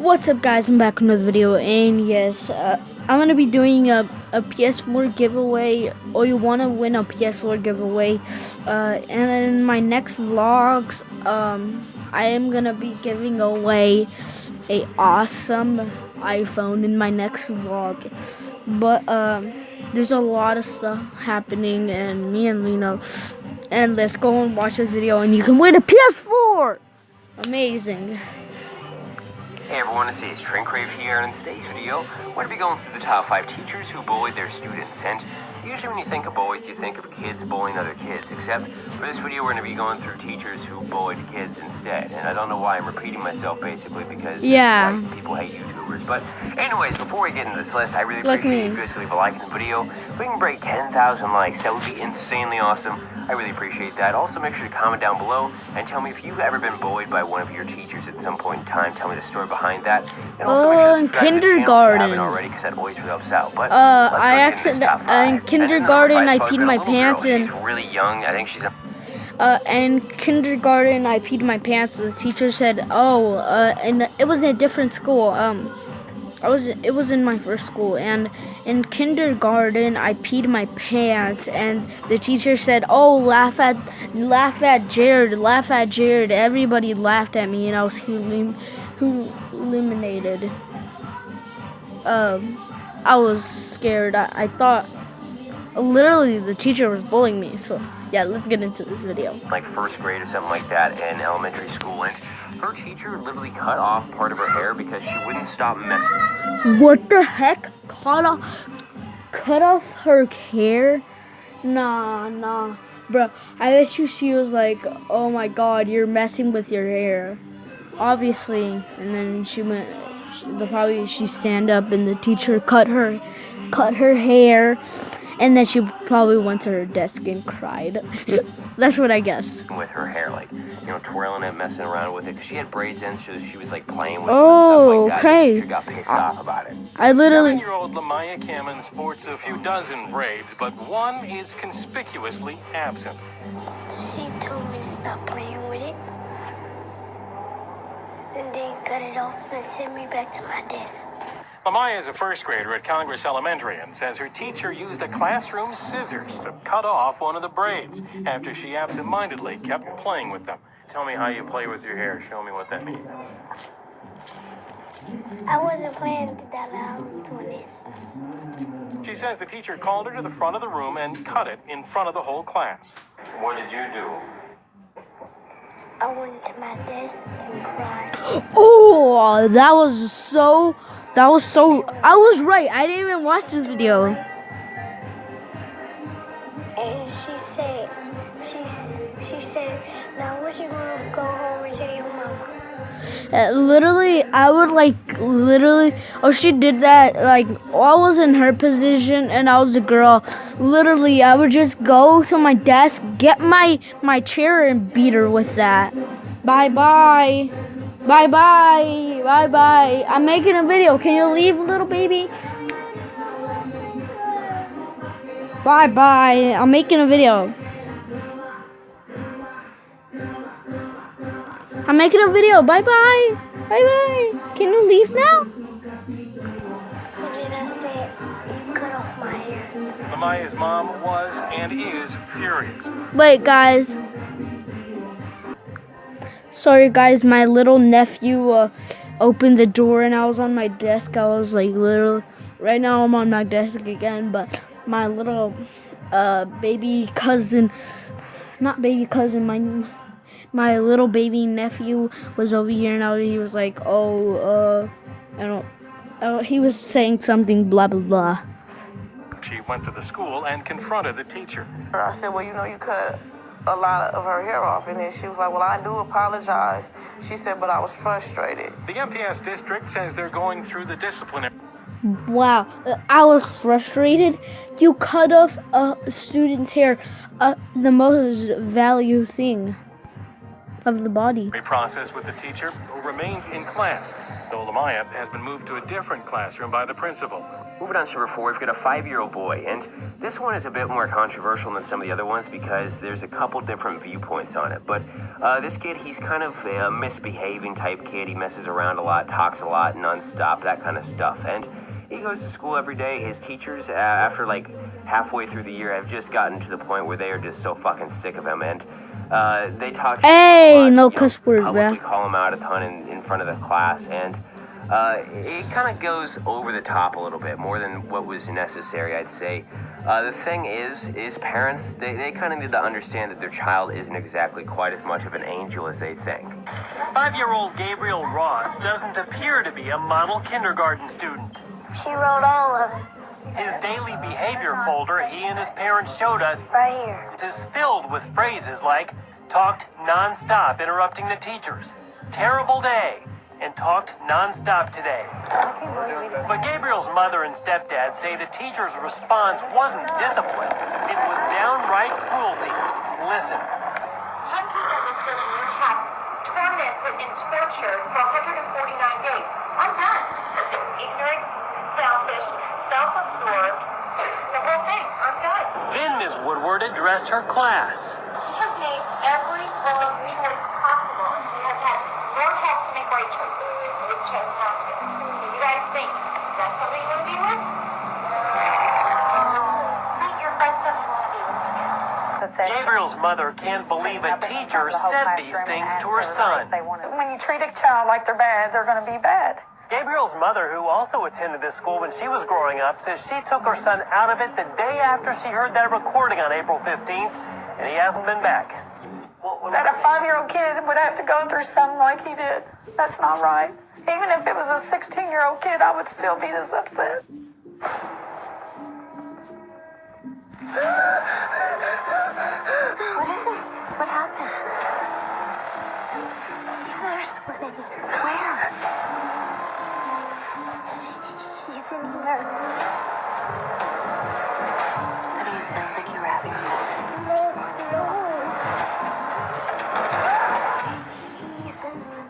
What's up, guys? I'm back with another video, and yes, I'm gonna be doing a PS4 giveaway, or you want to win a PS4 giveaway, and in my next vlogs, I am gonna be giving away a awesome iPhone in my next vlog, but there's a lot of stuff happening, and me and Lino, and let's go and watch this video, and you can win a PS4. Amazing. Hey everyone, it's Crave here, and in today's video, we're going to be going through the top 5 teachers who bullied their students. And usually when you think of bullies, you think of kids bullying other kids, except for this video we're going to be going through teachers who bullied kids instead. And I don't know why I'm repeating myself, basically, because people hate YouTubers. But anyways, before we get into this list, I really appreciate if you guys leave a like in the video. If we can break 10,000 likes, that would be insanely awesome. I really appreciate that. Also, make sure to comment down below and tell me if you've ever been bullied by one of your teachers at some point in time. Tell me the story behind that. And also make sure to subscribe to the channel if you haven't already, because that always really helps out. But in kindergarten I peed my pants, and she's really young. I think she's in kindergarten I peed my pants. The teacher said, and it was in a different school. It was in my first school, and in kindergarten I peed my pants, and the teacher said, laugh at Jared. Everybody laughed at me, and I was eliminated. I was scared. I thought literally the teacher was bullying me. So yeah, let's get into this video. Like first grade or something like that in elementary school, and her teacher literally cut off part of her hair because she wouldn't stop messing. What the heck? Cut off her hair? Nah, bro. I bet she was like, oh my god, you're messing with your hair. Obviously, and then she stand up, and the teacher cut her hair. And then she probably went to her desk and cried. That's what I guess. With her hair, like, twirling it, messing around with it. Because she had braids in, so she was, like, playing with it and stuff like that. Okay. The teacher got pissed off about it. I literally... 7-year-old Lamaya Cameron sports a few dozen braids, but one is conspicuously absent. She told me to stop playing with it. And then cut it off and send me back to my desk. Lamaya is a first grader at Congress Elementary and says her teacher used a classroom scissors to cut off one of the braids after she absent-mindedly kept playing with them. Tell me how you play with your hair. Show me what that means. I wasn't playing that loud doing this. She says the teacher called her to the front of the room and cut it in front of the whole class. What did you do? I went to my desk and cried. Oh, that was so... I was right. I didn't even watch this video. And she said, now what you gonna go home and tell your mama? Literally, I would she did that, I was in her position and I was a girl. Literally, I would just go to my desk, get my chair and beat her with that. Bye-bye. I'm making a video. Can you leave, little baby? Bye. I'm making a video. Bye-bye. Can you leave now? What did I say? You cut off my hair. Lamaya's mom was and is furious. Wait, guys. Sorry, guys. My little nephew opened the door, and I was on my desk. I was literally... Right now, I'm on my desk again, but my little baby cousin... Not baby cousin, my little baby nephew was over here, and he was like, he was saying something, blah, blah, blah. She went to the school and confronted the teacher. I said, well, you cut a lot of her hair off, and then she was like, well, I do apologize. She said, but I was frustrated. The MPS district says they're going through the disciplinary. Wow, I was frustrated. You cut off a student's hair, the most valuable thing of the body. Process with the teacher who remains in class. Dolomaya has been moved to a different classroom by the principal. Moving on to number 4, we've got a 5-year-old boy, and this one is a bit more controversial than some of the other ones because there's a couple different viewpoints on it. But this kid, he's kind of a misbehaving type kid. He messes around a lot, talks a lot, nonstop, that kind of stuff. And he goes to school every day. His teachers, after like halfway through the year, have just gotten to the point where they are just so fucking sick of him. And they talk shit a lot, no cuss word, publicly bruh. call him out a ton in front of the class. And it kind of goes over the top a little bit, more than what was necessary, I'd say. The thing is parents, they kind of need to understand that their child isn't exactly quite as much of an angel as they think. 5-year-old Gabriel Ross doesn't appear to be a model kindergarten student. She wrote all of it His daily behavior folder he and his parents showed us right here. is filled with phrases like talked nonstop, interrupting the teachers, terrible day, and talked nonstop today. But Gabriel's mother and stepdad say the teacher's response wasn't discipline. It was downright cruelty. Listen. 10 people in this building you have tormented and tortured for 149 days. I'm done. Ignorant, selfish, self-absorbed, the whole thing. I'm done. Then Ms. Woodward addressed her class. He has made every wrong choice possible. He has had more help to make right choices. This chose not to. So you guys think that's something you want to be with? Think your friends don't even want to be with you. Gabriel's mother can't believe a teacher said these things to her son. When you treat a child like they're bad, they're going to be bad. Gabriel's mother, who also attended this school when she was growing up, says she took her son out of it the day after she heard that recording on April 15th, and he hasn't been back. That a 5-year-old kid would have to go through something like he did. That's not right. Even if it was a 16-year-old kid, I would still be this upset. What is it? What happened? There's somebody. Where? He's in here. Honey, it sounds like you're having a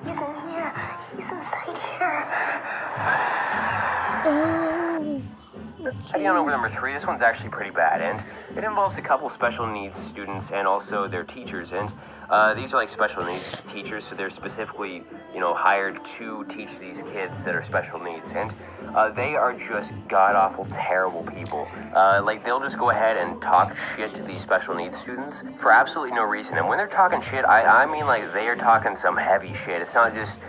He's in here. He's inside here. Heading on over to number 3, this one's actually pretty bad, and it involves a couple special needs students and also their teachers. And these are like special needs teachers, so they're specifically, hired to teach these kids that are special needs. And they are just god-awful, terrible people. They'll just go ahead and talk shit to these special needs students for absolutely no reason. And when they're talking shit, I mean like they are talking some heavy shit. It's not just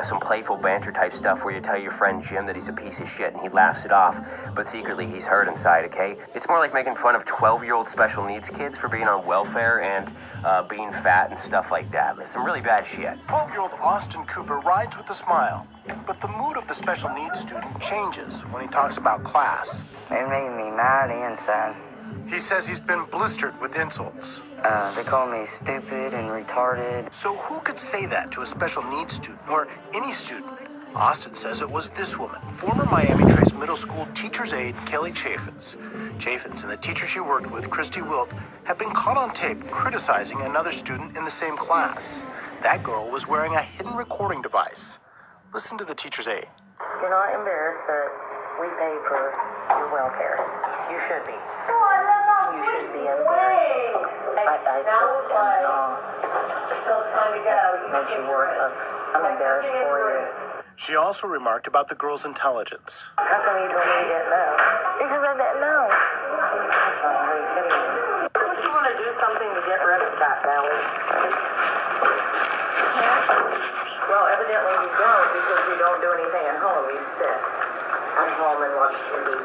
some playful banter type stuff where you tell your friend Jim that he's a piece of shit and he laughs it off, but secretly he's hurt inside, okay? It's more like making fun of 12-year-old special needs kids for being on welfare and being fat and stuff like that. It's some really bad shit. 12-year-old Austin Cooper rides with a smile, but the mood of the special needs student changes when he talks about class. They made me mad and sad. He says he's been blistered with insults. They call me stupid and retarded. So who could say that to a special needs student, or any student? Austin says it was this woman, former Miami Trace Middle School teacher's aide Kelly Chaffins. Chaffins and the teacher she worked with, Christy Wilt, have been caught on tape criticizing another student in the same class. That girl was wearing a hidden recording device. Listen to the teacher's aide. You're not embarrassed that we pay for your welfare. You should be. You should be embarrassed. I just am not. Makes you worthless. I'm embarrassed for you. She also remarked about the girl's intelligence. How come you told me you didn't know? Because I didn't know. Are you kidding me? Don't you want to do something to get rid of that belly? Well, evidently you don't because you don't do anything at home. You sit at home and watch TV.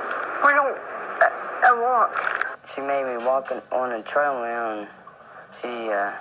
I walk. She made me walk on a treadmill, and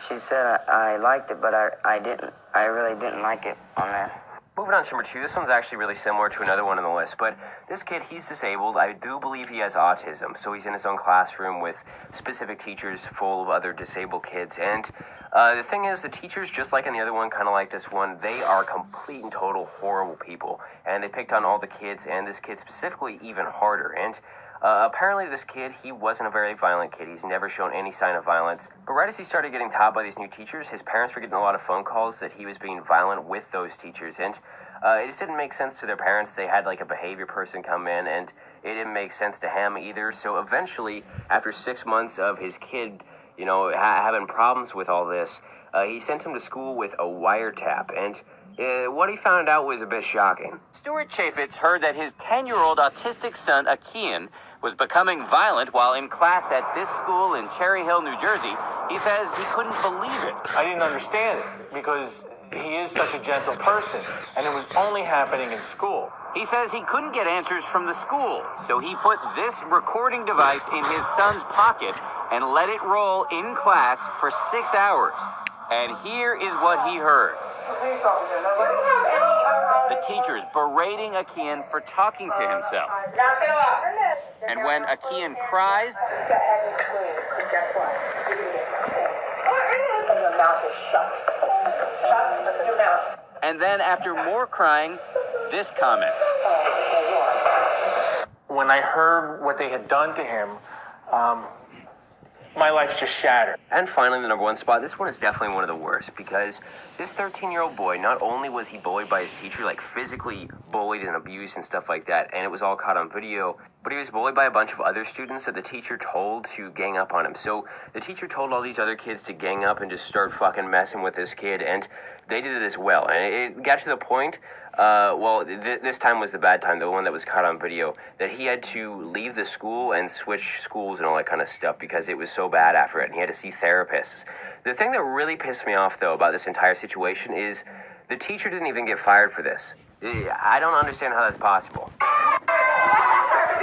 she said I liked it, but I didn't. I really didn't like it on that. Moving on to number 2, this one's actually really similar to another one on the list, but this kid, he's disabled. I do believe he has autism, so he's in his own classroom with specific teachers full of other disabled kids. And the thing is, the teachers, just like in the other one, kind of like this one, they are complete and total horrible people. And they picked on all the kids, and this kid specifically even harder. And Apparently this kid, he wasn't a very violent kid. He's never shown any sign of violence. But right as he started getting taught by these new teachers, his parents were getting a lot of phone calls that he was being violent with those teachers. And it just didn't make sense to their parents. They had like a behavior person come in, and it didn't make sense to him either. So eventually, after 6 months of his kid, having problems with all this, he sent him to school with a wiretap. And what he found out was a bit shocking. Stuart Chaffetz heard that his 10-year-old autistic son, Akian, was becoming violent while in class at this school in Cherry Hill, New Jersey. He says he couldn't believe it. I didn't understand it because he is such a gentle person, and it was only happening in school. He says he couldn't get answers from the school, so he put this recording device in his son's pocket and let it roll in class for 6 hours. And here is what he heard. The teacher's berating Akian for talking to himself. And when Akian cries, and then after more crying, this comment. When I heard what they had done to him, my life just shattered. And finally, the number one spot. This one is definitely one of the worst because this 13-year-old boy, not only was he bullied by his teacher, like physically bullied and abused and stuff like that, and it was all caught on video, but he was bullied by a bunch of other students that the teacher told to gang up on him. So the teacher told all these other kids to gang up and just start fucking messing with this kid, and they did it as well. And it got to the point, this time was the bad time, the one that was caught on video, that he had to leave the school and switch schools and all that kind of stuff because it was so bad after it, and he had to see therapists. The thing that really pissed me off, though, about this entire situation is the teacher didn't even get fired for this. I don't understand how that's possible.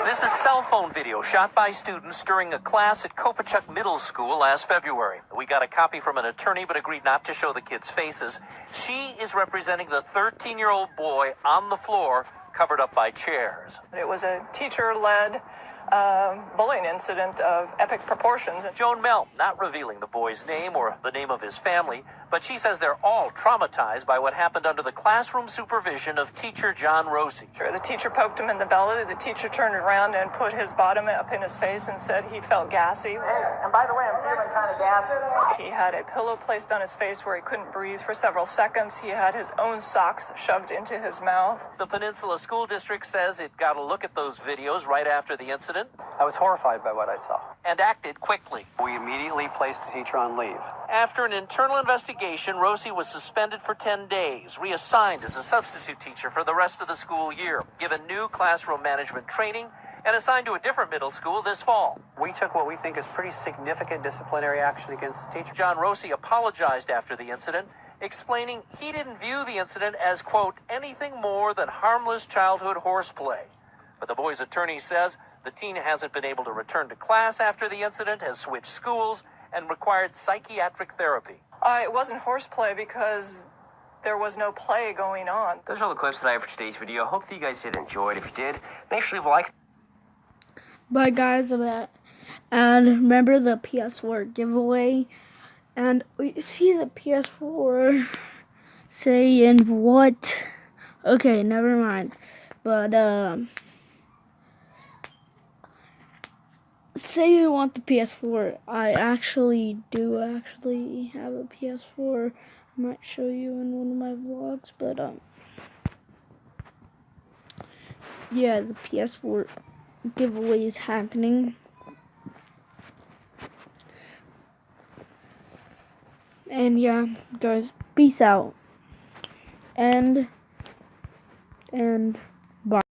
This is cell phone video shot by students during a class at Kopachuk Middle School last February. We got a copy from an attorney but agreed not to show the kids' faces. She is representing the 13-year-old boy on the floor, covered up by chairs. It was a teacher-led bullying incident of epic proportions. Joan Mel, not revealing the boy's name or the name of his family, but she says they're all traumatized by what happened under the classroom supervision of teacher John Rossi. The teacher poked him in the belly. The teacher turned around and put his bottom up in his face and said he felt gassy. And by the way, I'm feeling kind of gassy. He had a pillow placed on his face where he couldn't breathe for several seconds. He had his own socks shoved into his mouth. The Peninsula School District says it got a look at those videos right after the incident. I was horrified by what I saw. And acted quickly. We immediately placed the teacher on leave. After an internal investigation, Rossi was suspended for 10 days, reassigned as a substitute teacher for the rest of the school year, given new classroom management training, and assigned to a different middle school this fall. We took what we think is pretty significant disciplinary action against the teacher. John Rossi apologized after the incident, explaining he didn't view the incident as, quote, anything more than harmless childhood horseplay. But the boy's attorney says the teen hasn't been able to return to class after the incident, has switched schools, and required psychiatric therapy. It wasn't horseplay because there was no play going on. Those are all the clips that I have for today's video. Hope that you guys did enjoy it. If you did, make sure you leave a like. Bye guys, and remember the PS4 giveaway. And we see the PS4 saying what? Okay, never mind. But say you want the PS4. I actually do have a PS4. I might show you in one of my vlogs, but yeah, the PS4 giveaway is happening. And yeah, guys, peace out. And